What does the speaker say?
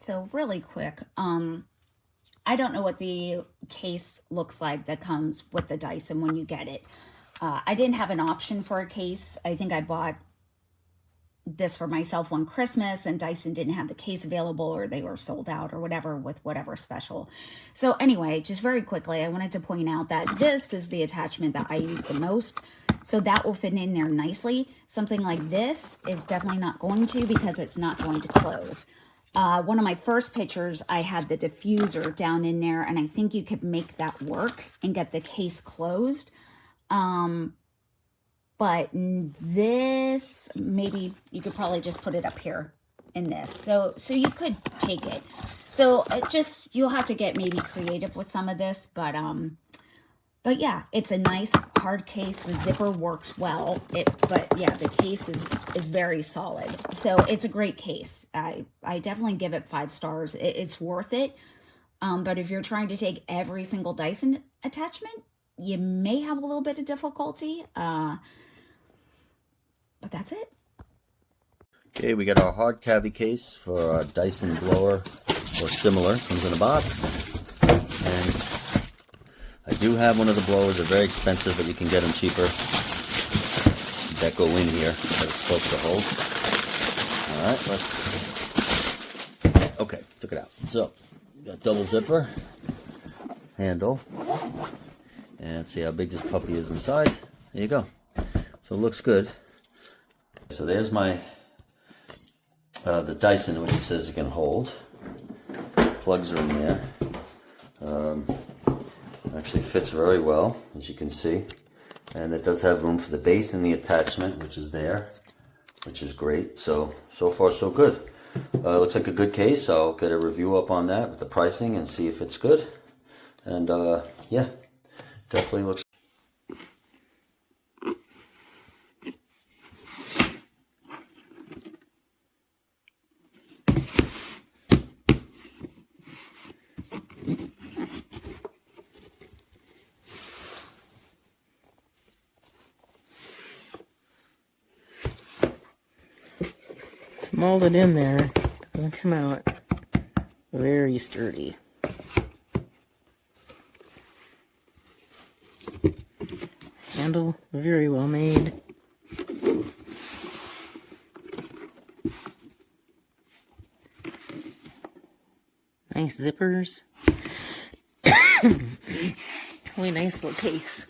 So really quick, I don't know what the case looks like that comes with the Dyson when you get it. I didn't have an option for a case. I think I bought this for myself one Christmas and Dyson didn't have the case available, or they were sold out or whatever with whatever special. So anyway, just very quickly, I wanted to point out that this is the attachment that I use the most. So that will fit in there nicely. Something like this is definitely not going to, because it's not going to close. One of my first pictures, I had the diffuser down in there, and I think you could make that work and get the case closed. But this, maybe you could probably just put it up here in this. So you could take it. So it just, you'll have to get maybe creative with some of this, but yeah, it's a nice hard case. The zipper works well. But yeah, the case is very solid. So it's a great case. I definitely give it 5 stars. It's worth it. But if you're trying to take every single Dyson attachment, you may have a little bit of difficulty. But that's it. Okay, we got our hard cavity case for our Dyson blower or similar. Comes in a box. And I do have one of the blowers. They're very expensive, but you can get them cheaper. That go in here that it's supposed to hold. Alright, let's... Okay, took it out. So, got double zipper. Handle. And see how big this puppy is inside. There you go. So it looks good. So there's my the Dyson, which it says it can hold. Plugs are in there. Actually fits very well, as you can see. And it does have room for the base and the attachment, which is there, which is great. So far so good. Looks like a good case. I'll get a review up on that with the pricing and see if it's good. And yeah, definitely looks. It's molded in there. Doesn't come out. Very sturdy. Handle very well made. Nice zippers. Really nice little case.